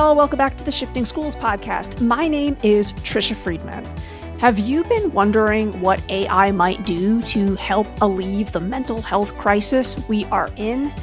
y'all. Welcome back to the Shifting Schools podcast. My name is Trisha Friedman. Have you been wondering what AI might do to help alleviate the mental health crisis we are in?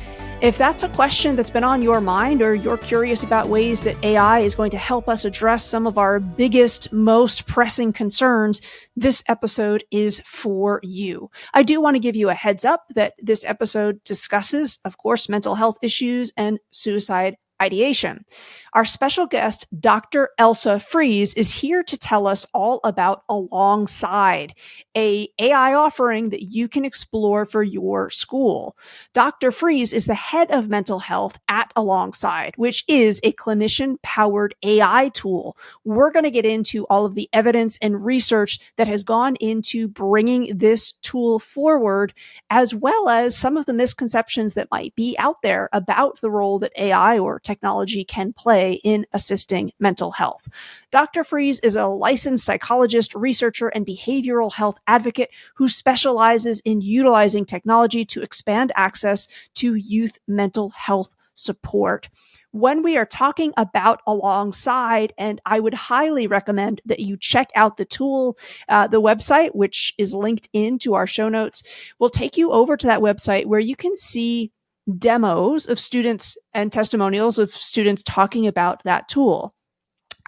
If that's a question that's been on your mind, or you're curious about ways that AI is going to help us address some of our biggest, most pressing concerns, this episode is for you. I do want to give you a heads up that this episode discusses, of course, mental health issues and suicide ideation. Our special guest, Dr. Elsa Friis, is here to tell us all about Alongside, a AI offering that you can explore for your school. Dr. Friis is the head of mental health at Alongside, which is a clinician-powered AI tool. We're going to get into all of the evidence and research that has gone into bringing this tool forward, as well as some of the misconceptions that might be out there about the role that AI or technology can play in assisting mental health. Dr. Friis is a licensed psychologist, researcher, and behavioral health advocate who specializes in utilizing technology to expand access to youth mental health support. When we are talking about Alongside, and I would highly recommend that you check out the tool, the website, which is linked into our show notes, will take you over to that website where you can see demos of students and testimonials of students talking about that tool.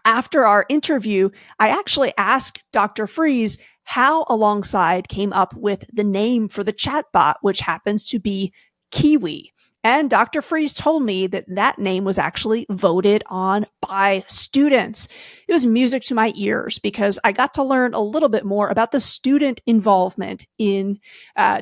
After our interview, I actually asked Dr. Friis how Alongside came up with the name for the chatbot, which happens to be Kiwi. And Dr. Friis told me that that name was actually voted on by students. It was music to my ears because I got to learn a little bit more about the student involvement in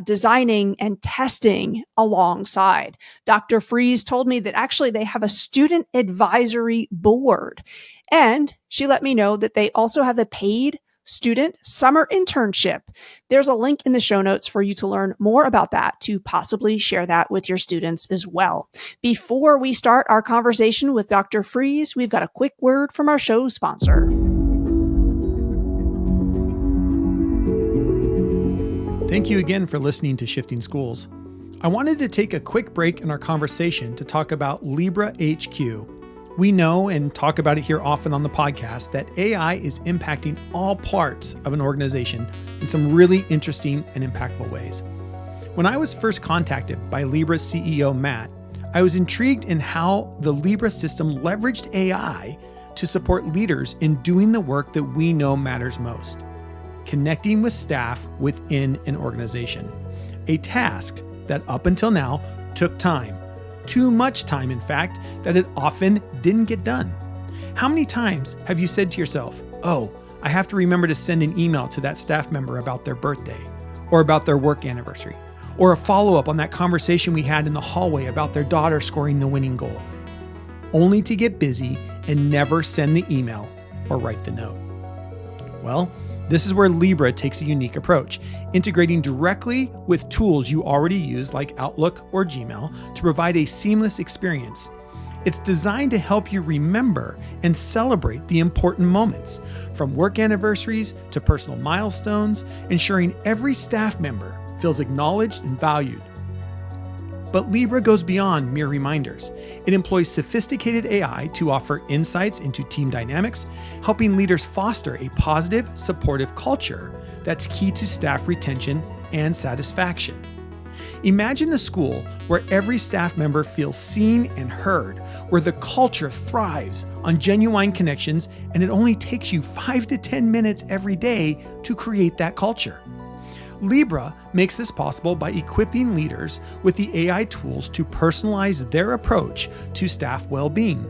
designing and testing Alongside. Dr. Friis told me that actually they have a student advisory board. And she let me know that they also have a paid student summer internship. There's a link in the show notes for you to learn more about that, to possibly share that with your students as well. Before we start our conversation with Dr. Friis, we've got a quick word from our show sponsor. Thank you again for listening to Shifting Schools. I wanted to take a quick break in our conversation to talk about Lebra HQ. We know and talk about it here often on the podcast that AI is impacting all parts of an organization in some really interesting and impactful ways. When I was first contacted by Lebra's CEO, Matt, I was intrigued in how the Lebra system leveraged AI to support leaders in doing the work that we know matters most: connecting with staff within an organization. A task that up until now took time. Too much time, in fact, that it often didn't get done. How many times have you said to yourself, oh, I have to remember to send an email to that staff member about their birthday, or about their work anniversary, or a follow-up on that conversation we had in the hallway about their daughter scoring the winning goal, only to get busy and never send the email or write the note? Well, this is where Lebra takes a unique approach, integrating directly with tools you already use like Outlook or Gmail to provide a seamless experience. It's designed to help you remember and celebrate the important moments, from work anniversaries to personal milestones, ensuring every staff member feels acknowledged and valued. But Lebra goes beyond mere reminders. It employs sophisticated AI to offer insights into team dynamics, helping leaders foster a positive, supportive culture that's key to staff retention and satisfaction. Imagine a school where every staff member feels seen and heard, where the culture thrives on genuine connections, and it only takes you 5 to 10 minutes every day to create that culture. Lebra makes this possible by equipping leaders with the AI tools to personalize their approach to staff well-being,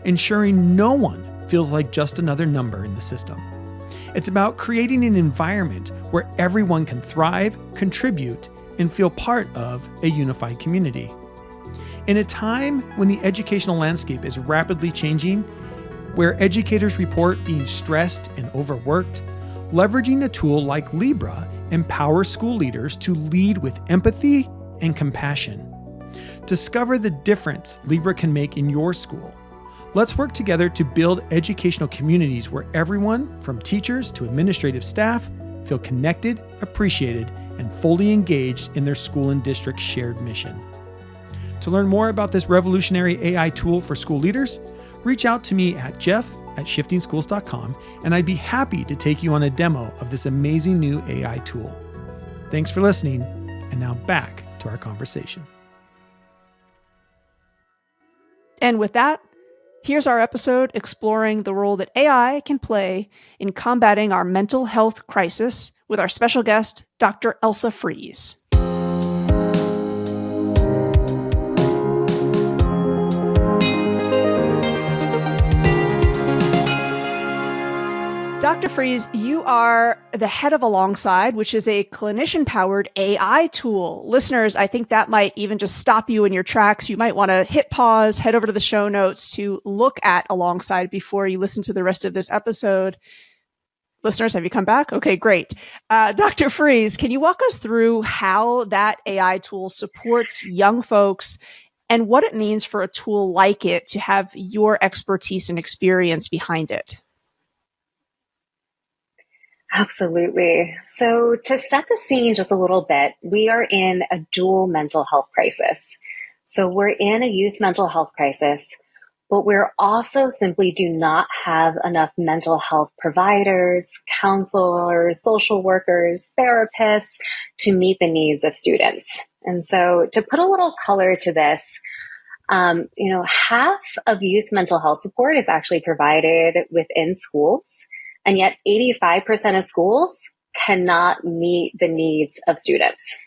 ensuring no one feels like just another number in the system. It's about creating an environment where everyone can thrive, contribute, and feel part of a unified community. In a time when the educational landscape is rapidly changing, where educators report being stressed and overworked, leveraging a tool like Lebra empowers school leaders to lead with empathy and compassion. Discover the difference Lebra can make in your school. Let's work together to build educational communities where everyone, from teachers to administrative staff, feel connected, appreciated, and fully engaged in their school and district shared mission. To learn more about this revolutionary AI tool for school leaders, reach out to me at jeff@shiftingschools.com, and I'd be happy to take you on a demo of this amazing new AI tool. Thanks for listening, and now back to our conversation. And with that, here's our episode exploring the role that AI can play in combating our mental health crisis with our special guest, Dr. Elsa Friis. Dr. Friis, you are the head of Alongside, which is a clinician-powered AI tool. Listeners, I think that might even just stop you in your tracks. You might want to hit pause, head over to the show notes to look at Alongside before you listen to the rest of this episode. Listeners, have you come back? Okay, great. Dr. Friis, can you walk us through how that AI tool supports young folks and what it means for a tool like it to have your expertise and experience behind it? Absolutely. So to set the scene just a little bit, we are in a dual mental health crisis. So we're in a youth mental health crisis, but we're also simply do not have enough mental health providers, counselors, social workers, therapists to meet the needs of students. And so to put a little color to this, half of youth mental health support is actually provided within schools. And yet 85% of schools cannot meet the needs of students.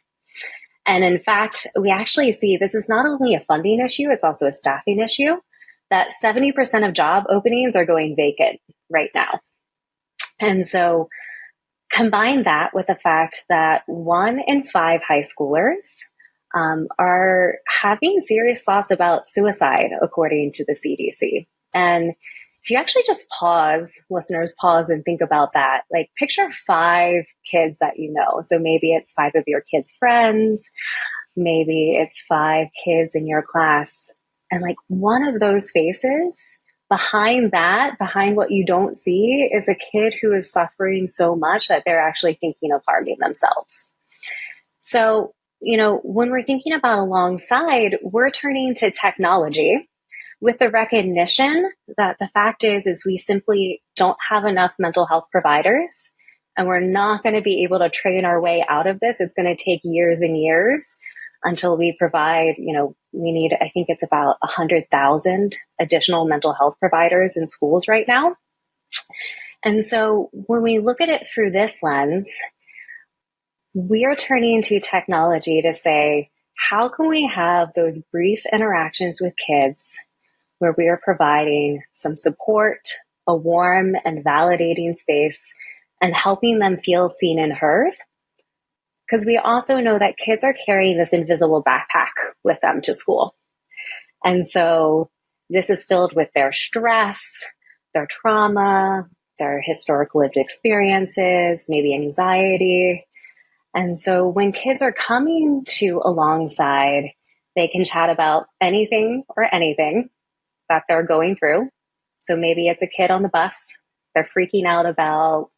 And in fact, we actually see this is not only a funding issue, it's also a staffing issue, that 70% of job openings are going vacant right now. And so combine that with the fact that 1 in 5 high schoolers are having serious thoughts about suicide, according to the CDC. And if you actually just listeners pause and think about that, like picture 5 kids that you know. So maybe it's 5 of your kids' friends, maybe it's 5 kids in your class. And like one of those faces behind what you don't see is a kid who is suffering so much that they're actually thinking of harming themselves. So, when we're thinking about Alongside, we're turning to technology with the recognition that the fact is we simply don't have enough mental health providers, and we're not going to be able to train our way out of this. It's going to take years and years until we provide, we need, I think it's about 100,000 additional mental health providers in schools right now. And so when we look at it through this lens, we are turning to technology to say, how can we have those brief interactions with kids where we are providing some support, a warm and validating space, and helping them feel seen and heard? Because we also know that kids are carrying this invisible backpack with them to school. And so this is filled with their stress, their trauma, their historic lived experiences, maybe anxiety. And so when kids are coming to Alongside, they can chat about anything that they're going through. So maybe it's a kid on the bus. They're freaking out about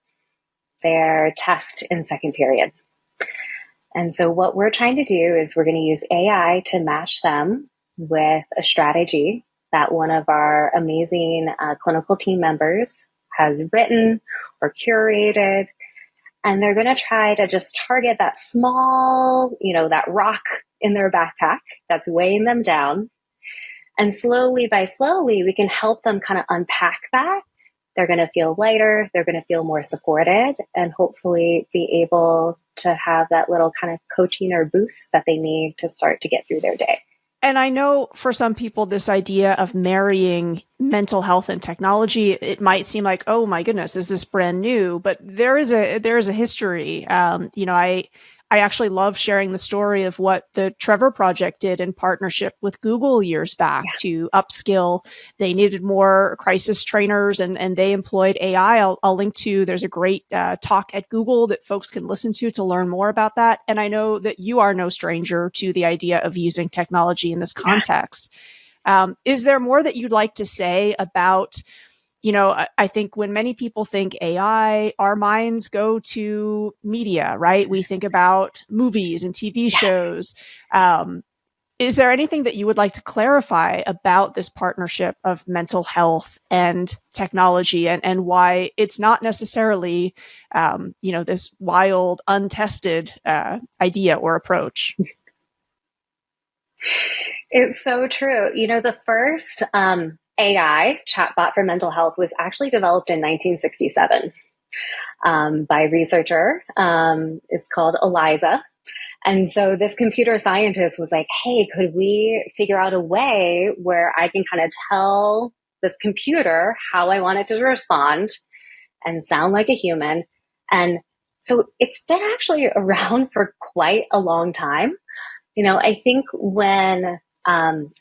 their test in second period. And so what we're trying to do is we're going to use AI to match them with a strategy that one of our amazing clinical team members has written or curated. And they're going to try to just target that small, that rock in their backpack that's weighing them down. And slowly, we can help them kind of unpack that. They're going to feel lighter. They're going to feel more supported and hopefully be able to have that little kind of coaching or boost that they need to start to get through their day. And I know for some people, this idea of marrying mental health and technology, it might seem like, oh my goodness, is this brand new? But there is a history. I actually love sharing the story of what the Trevor Project did in partnership with Google years back to upskill. They needed more crisis trainers and they employed AI. I'll link to, there's a great talk at Google that folks can listen to learn more about that. And I know that you are no stranger to the idea of using technology in this context. Is there more that you'd like to say about, I think when many people think AI, our minds go to media, right? We think about movies and TV shows. Is there anything that you would like to clarify about this partnership of mental health and technology, and why it's not necessarily, this wild, untested idea or approach? It's so true. The first AI chatbot for mental health was actually developed in 1967 by a researcher. It's called Eliza. And so this computer scientist was like, hey, could we figure out a way where I can kind of tell this computer how I want it to respond and sound like a human? And so it's been actually around for quite a long time. I think when,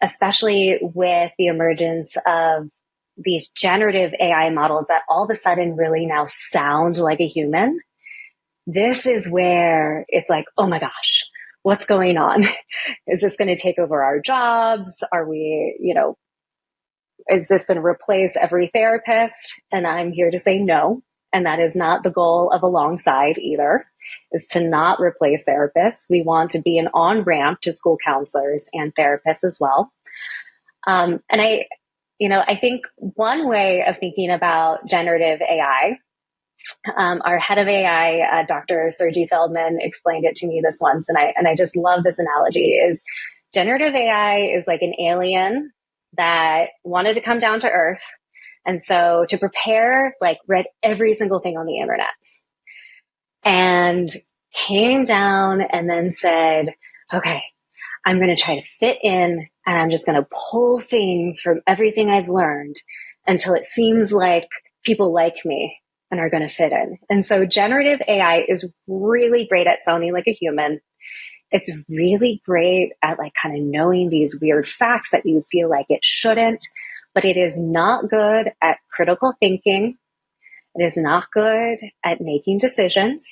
especially with the emergence of these generative AI models that all of a sudden really now sound like a human, this is where it's like, oh my gosh, what's going on? Is this going to take over our jobs? Are we, is this going to replace every therapist? And I'm here to say no. And that is not the goal of Alongside either, is to not replace therapists. We want to be an on-ramp to school counselors and therapists as well. And I think one way of thinking about generative AI, our head of AI, Dr. Sergi Feldman, explained it to me this once, and I just love this analogy, is generative AI is like an alien that wanted to come down to Earth. And so to prepare, read every single thing on the internet and came down and then said, okay, I'm going to try to fit in, and I'm just going to pull things from everything I've learned until it seems like people like me and are going to fit in. And so generative AI is really great at sounding like a human. It's really great at kind of knowing these weird facts that you feel like it shouldn't, but it is not good at critical thinking. It is not good at making decisions.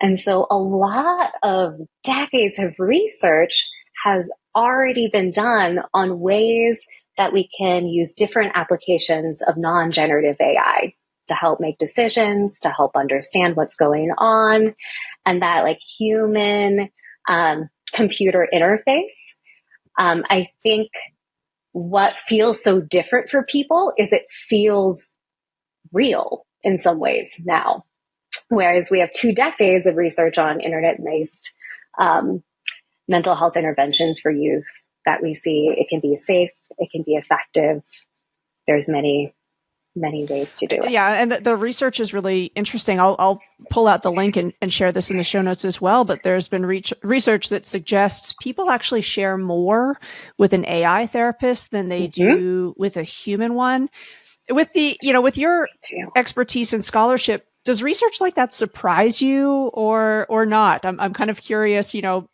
And so a lot of decades of research has already been done on ways that we can use different applications of non-generative AI to help make decisions, to help understand what's going on, and that human computer interface. I think what feels so different for people is it feels real in some ways now. Whereas we have 2 decades of research on internet-based mental health interventions for youth that we see it can be safe, it can be effective. There's many ways to do it. Yeah, and the research is really interesting. I'll pull out the link and share this in the show notes as well. But there's been research that suggests people actually share more with an AI therapist than they do with a human one. With with your expertise and scholarship, does research like that surprise you or not? I'm kind of curious.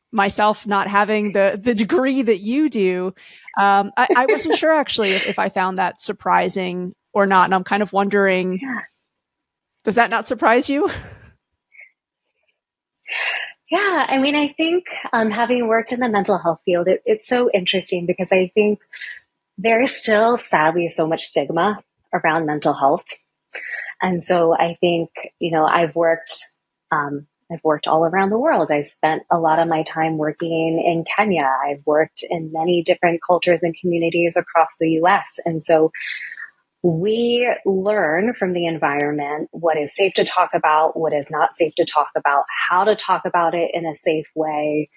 Myself not having the degree that you do, I wasn't sure actually if I found that surprising or not. And I'm kind of wondering, does that not surprise you? Yeah, I think having worked in the mental health field, it's so interesting because I think there is still sadly so much stigma around mental health. And so I think, I've worked all around the world. I've spent a lot of my time working in Kenya. I've worked in many different cultures and communities across the US. And so we learn from the environment what is safe to talk about, what is not safe to talk about, how to talk about it in a safe way.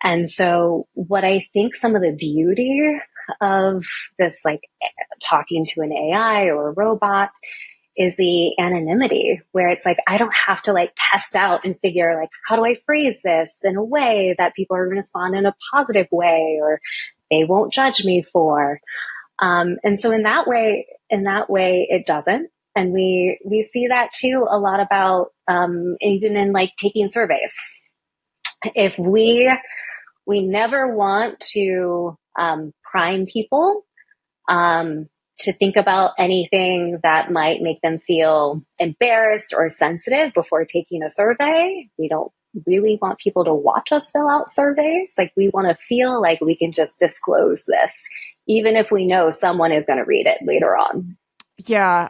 And so what I think some of the beauty of this, talking to an AI or a robot, is the anonymity, where it's I don't have to test out and figure how do I phrase this in a way that people are going to respond in a positive way or they won't judge me for. And so in that way, it doesn't. And we see that too a lot about, even in taking surveys. If we never want to, prime people, to think about anything that might make them feel embarrassed or sensitive before taking a survey. We don't really want people to watch us fill out surveys. We want to feel like we can just disclose this, even if we know someone is going to read it later on. Yeah.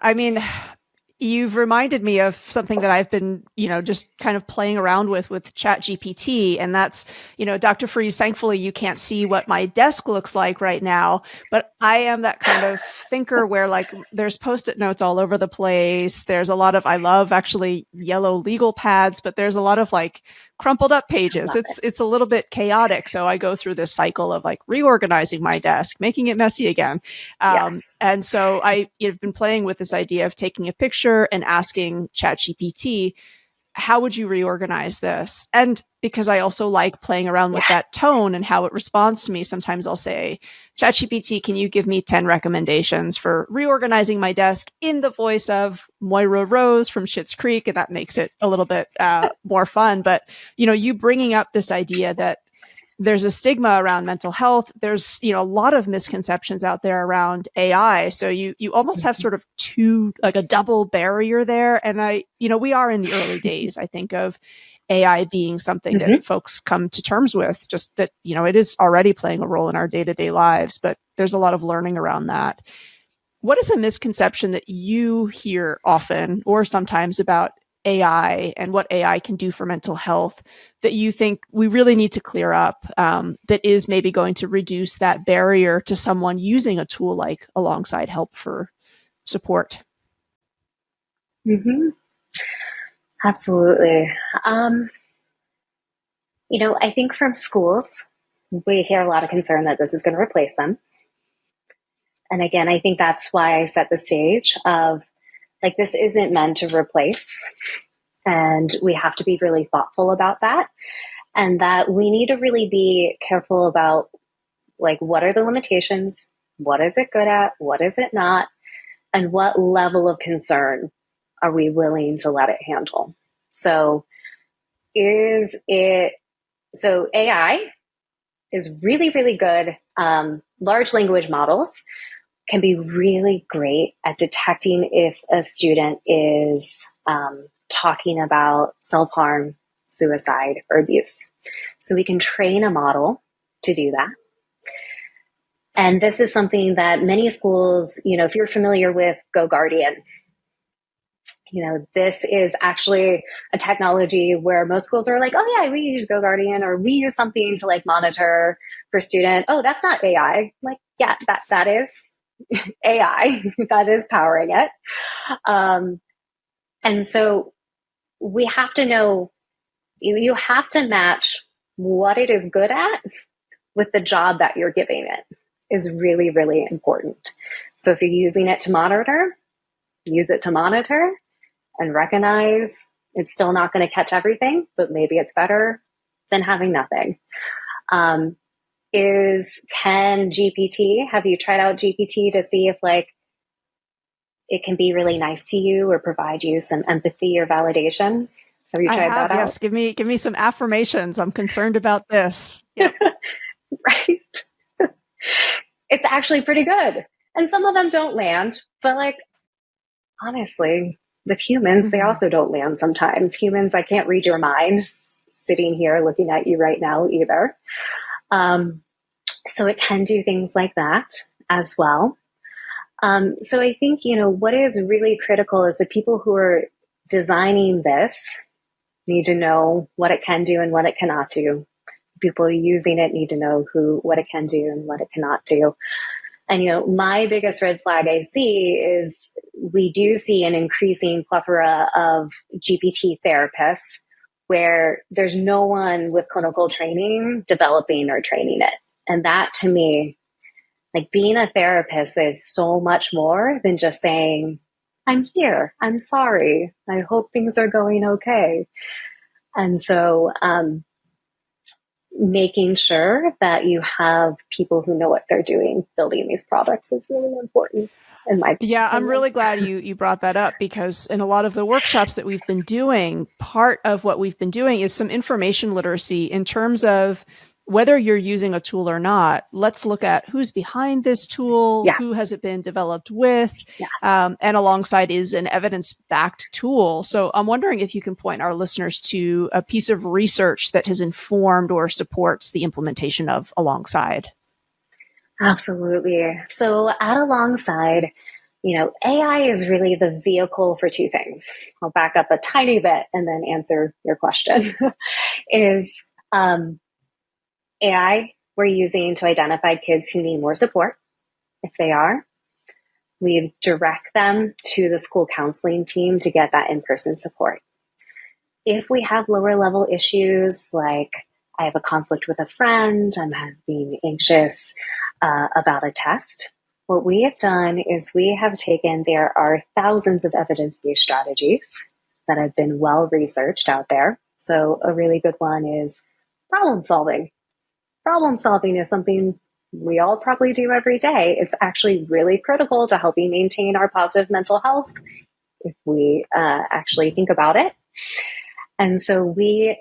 You've reminded me of something that I've been, just kind of playing around with ChatGPT. And that's, Dr. Friis, thankfully you can't see what my desk looks like right now, but I am that kind of thinker where like there's Post-it notes all over the place. There's a lot of, I love actually yellow legal pads, but there's a lot of like crumpled up pages. It's a little bit chaotic. So I go through this cycle of like reorganizing my desk, making it messy again. Yes. And so I've been playing with this idea of taking a picture and asking ChatGPT, how would you reorganize this? And because I also like playing around with that tone and how it responds to me, sometimes I'll say, ChatGPT, can you give me 10 recommendations for reorganizing my desk in the voice of Moira Rose from Schitt's Creek? And that makes it a little bit more fun. But, you bringing up this idea that there's a stigma around mental health. There's, a lot of misconceptions out there around AI. So you almost have sort of a double barrier there. And we are in the early days, I think, of AI being something that folks come to terms with, just that, it is already playing a role in our day-to-day lives, but there's a lot of learning around that. What is a misconception that you hear often or sometimes about AI and what AI can do for mental health that you think we really need to clear up, that is maybe going to reduce that barrier to someone using a tool like Alongside Help for support? Absolutely. I think from schools, we hear a lot of concern that this is going to replace them. And again, I think that's why I set the stage of like, this isn't meant to replace. And we have to be really thoughtful about that. And that we need to really be careful about like, what are the limitations? What is it good at? What is it not? And what level of concern are we willing to let it handle? So AI is really, really good. Large language models can be really great at detecting if a student is talking about self-harm, suicide, or abuse. So we can train a model to do that. And this is something that many schools, if you're familiar with GoGuardian, this is actually a technology where most schools are like, oh yeah, we use GoGuardian, or we use something to like monitor for student. Oh, that's not AI. Like, yeah, that is AI that is powering it. And so we have to know, you have to match what it is good at with the job that you're giving it is really, really important. So if you're using it to monitor, use it to monitor and recognize it's still not going to catch everything, but maybe it's better than having nothing. Can GPT, have you tried out GPT to see if like it can be really nice to you or provide you some empathy or validation? Have you tried that out? Yes. Give me some affirmations. I'm concerned about this. Yep. Right. It's actually pretty good. And some of them don't land, but like, honestly, with humans, they also don't land sometimes. Humans, I can't read your mind sitting here looking at you right now either. So it can do things like that as well. So I think, what is really critical is the people who are designing this need to know what it can do and what it cannot do. People using it need to know what it can do and what it cannot do. And, my biggest red flag I see is we do see an increasing plethora of GPT therapists where there's no one with clinical training developing or training it. And that to me, like being a therapist, there's so much more than just saying, I'm here, I'm sorry, I hope things are going okay. And so, making sure that you have people who know what they're doing building these products is really important. I'm really glad you brought that up, because in a lot of the workshops that we've been doing, part of what we've been doing is some information literacy in terms of whether you're using a tool or not. Let's look at who's behind this tool, who has it been developed with, and Alongside is an evidence-backed tool. So I'm wondering if you can point our listeners to a piece of research that has informed or supports the implementation of Alongside. Absolutely. So at Alongside, AI is really the vehicle for two things. I'll back up a tiny bit and then answer your question. Is AI we're using to identify kids who need more support. If they are, we direct them to the school counseling team to get that in-person support. If we have lower level issues, like I have a conflict with a friend, I'm being anxious about a test, what we have done is we have taken, there are thousands of evidence-based strategies that have been well researched out there. So a really good one is problem solving. Problem solving is something we all probably do every day. It's actually really critical to helping maintain our positive mental health if we actually think about it. And so we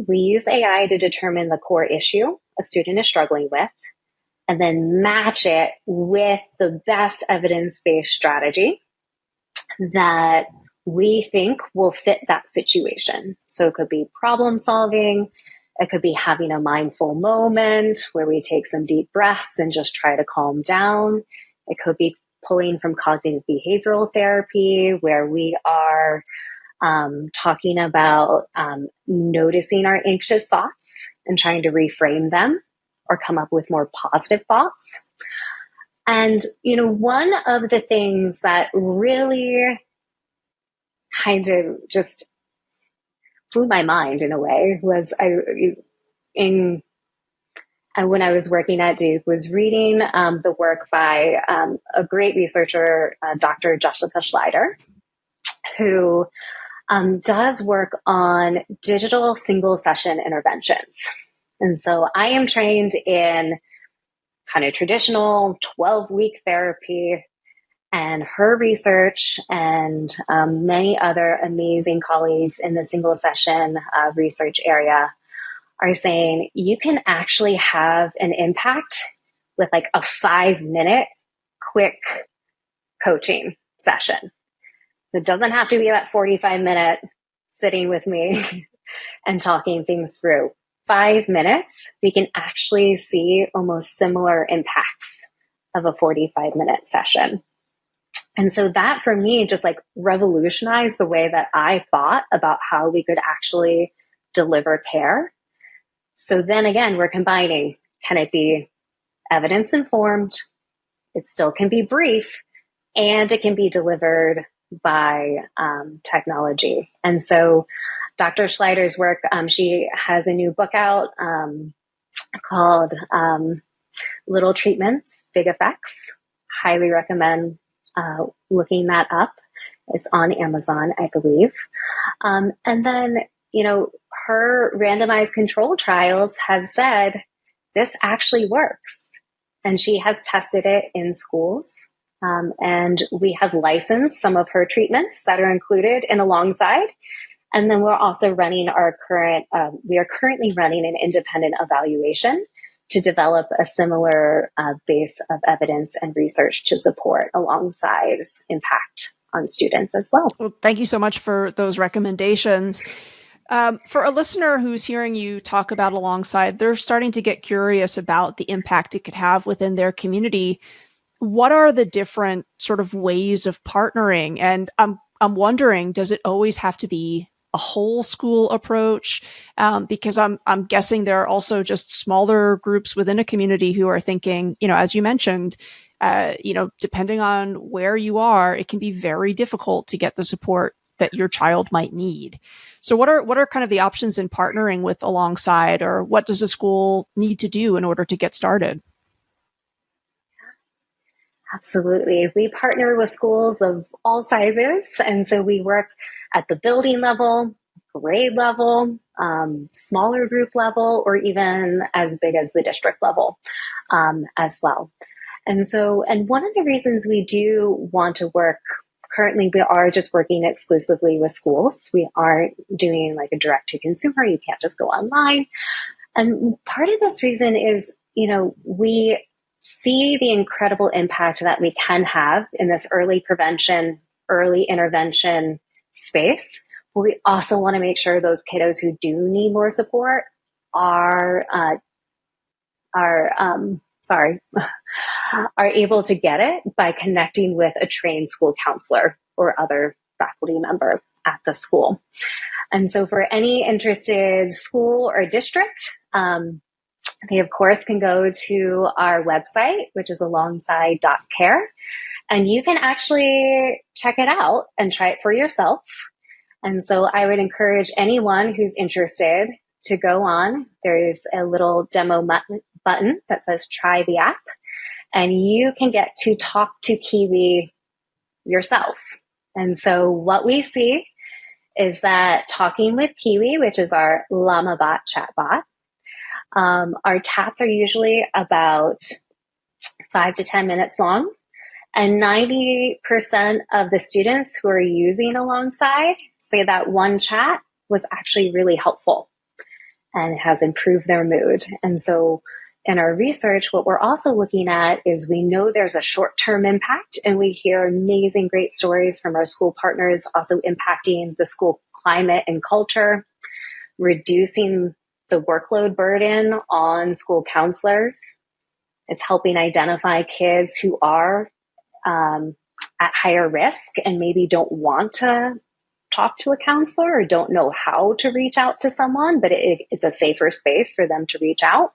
use AI to determine the core issue a student is struggling with, and then match it with the best evidence-based strategy that we think will fit that situation. So it could be problem solving. It could be having a mindful moment where we take some deep breaths and just try to calm down. It could be pulling from cognitive behavioral therapy where we are talking about noticing our anxious thoughts and trying to reframe them or come up with more positive thoughts. And, one of the things that really kind of just blew my mind in a way was when I was working at Duke, was reading the work by a great researcher, Dr. Jessica Schleider, who does work on digital single session interventions. And so I am trained in kind of traditional 12-week therapy, and her research and many other amazing colleagues in the single session research area are saying you can actually have an impact with like a 5-minute quick coaching session. It doesn't have to be that 45-minute sitting with me and talking things through. 5 minutes, we can actually see almost similar impacts of a 45-minute session. And so that for me just like revolutionized the way that I thought about how we could actually deliver care. So then again, we're combining, can it be evidence informed? It still can be brief, and it can be delivered by technology. And so Dr. Schleider's work, she has a new book out called Little Treatments, Big Effects. Highly recommend looking that up. It's on Amazon, I believe. And then, her randomized control trials have said this actually works. And she has tested it in schools. And we have licensed some of her treatments that are included in alongside. And then we're also running we are currently running an independent evaluation to develop a similar base of evidence and research to support alongside impact on students as well. Well, thank you so much for those recommendations. For a listener who's hearing you talk about alongside, they're starting to get curious about the impact it could have within their community. What are the different sort of ways of partnering? And I'm wondering, does it always have to be a whole school approach? Because I'm guessing there are also just smaller groups within a community who are thinking, as you mentioned, depending on where you are, it can be very difficult to get the support that your child might need. So what are kind of the options in partnering with alongside, or what does a school need to do in order to get started? Absolutely. We partner with schools of all sizes. And so we work at the building level, grade level, smaller group level, or even as big as the district level as well. And one of the reasons we do want to work, currently we are just working exclusively with schools. We aren't doing like a direct to consumer. You can't just go online. And part of this reason is, we see the incredible impact that we can have in this early prevention, early intervention space. But we also want to make sure those kiddos who do need more support are sorry, are able to get it by connecting with a trained school counselor or other faculty member at the school. And so for any interested school or district, they of course can go to our website, which is alongside.care, and you can actually check it out and try it for yourself. And so I would encourage anyone who's interested to go on. There's a little demo button that says try the app, and you can get to talk to Kiwi yourself. And so what we see is that talking with Kiwi, which is our LlamaBot chatbot, our chats are usually about 5 to 10 minutes long. And 90% of the students who are using Alongside say that one chat was actually really helpful and has improved their mood. And so in our research, what we're also looking at is we know there's a short-term impact, and we hear amazing, great stories from our school partners also impacting the school climate and culture, reducing the workload burden on school counselors. It's helping identify kids who are at higher risk and maybe don't want to talk to a counselor or don't know how to reach out to someone, but it's a safer space for them to reach out.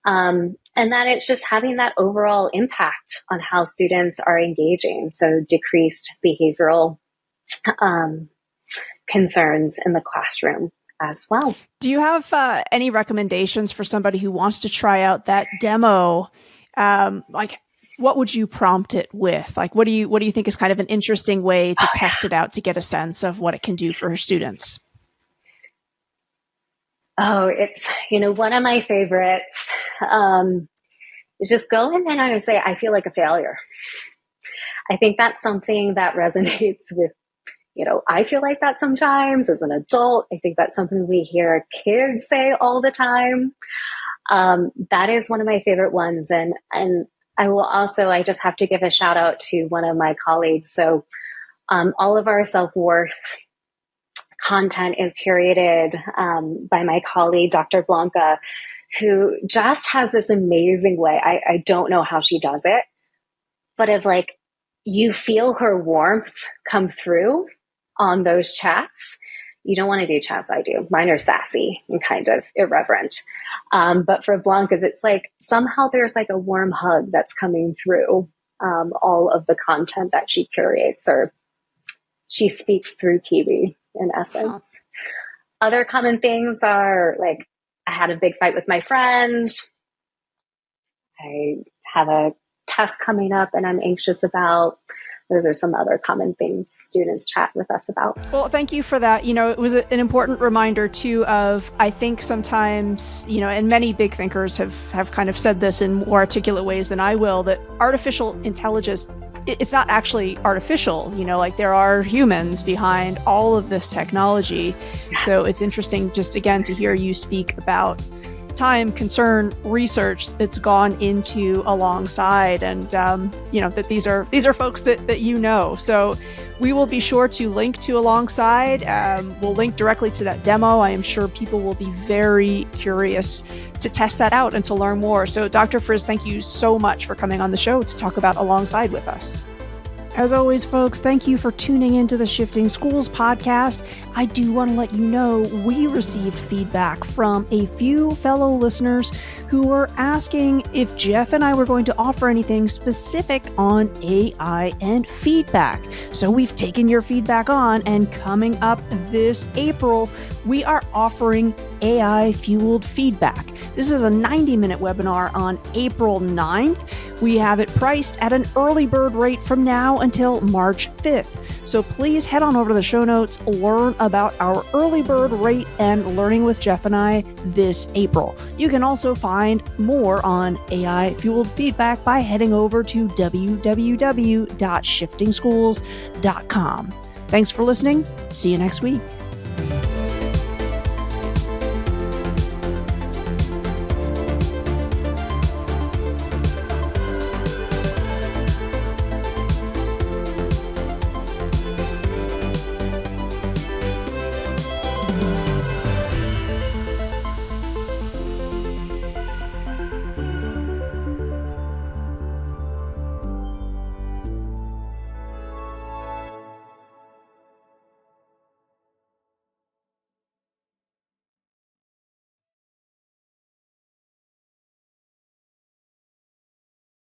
And that it's just having that overall impact on how students are engaging. So decreased behavioral concerns in the classroom as well. Do you have any recommendations for somebody who wants to try out that demo? Like, what would you prompt it with? Like, what do you think is kind of an interesting way to test it out to get a sense of what it can do for students? Oh, it's, one of my favorites is just go in and I would say, I feel like a failure. I think that's something that resonates with, I feel like that sometimes as an adult. I think that's something we hear kids say all the time. That is one of my favorite ones. And I will also, I just have to give a shout out to one of my colleagues. So all of our self-worth content is curated by my colleague, Dr. Blanca, who just has this amazing way. I don't know how she does it, but if like you feel her warmth come through on those chats. You don't want to do chats I do. Mine are sassy and kind of irreverent. But for Blanca's, it's like somehow there's like a warm hug that's coming through all of the content that she curates, or she speaks through Kiwi in essence. Oh. Other common things are like, I had a big fight with my friend. I have a test coming up and I'm anxious about. Those are some other common things students chat with us about. Well, thank you for that. It was an important reminder too of, I think sometimes, and many big thinkers have kind of said this in more articulate ways than I will, that artificial intelligence, it's not actually artificial, like there are humans behind all of this technology. Yes. So it's interesting just again to hear you speak about time, concern, research that's gone into Alongside, and that these are folks that so we will be sure to link to Alongside. We'll link directly to that demo. I am sure people will be very curious to test that out and to learn more. So Dr. Friis, thank you so much for coming on the show to talk about Alongside with us. As always, folks, thank you for tuning into the Shifting Schools podcast. I do want to let you know we received feedback from a few fellow listeners who were asking if Jeff and I were going to offer anything specific on AI and feedback. So we've taken your feedback on, and coming up this April, we are offering AI-fueled feedback. This is a 90-minute webinar on April 9th. We have it priced at an early bird rate from now until March 5th. So please head on over to the show notes, learn about our early bird rate and learning with Jeff and I this April. You can also find more on AI-fueled feedback by heading over to www.shiftingschools.com. Thanks for listening. See you next week.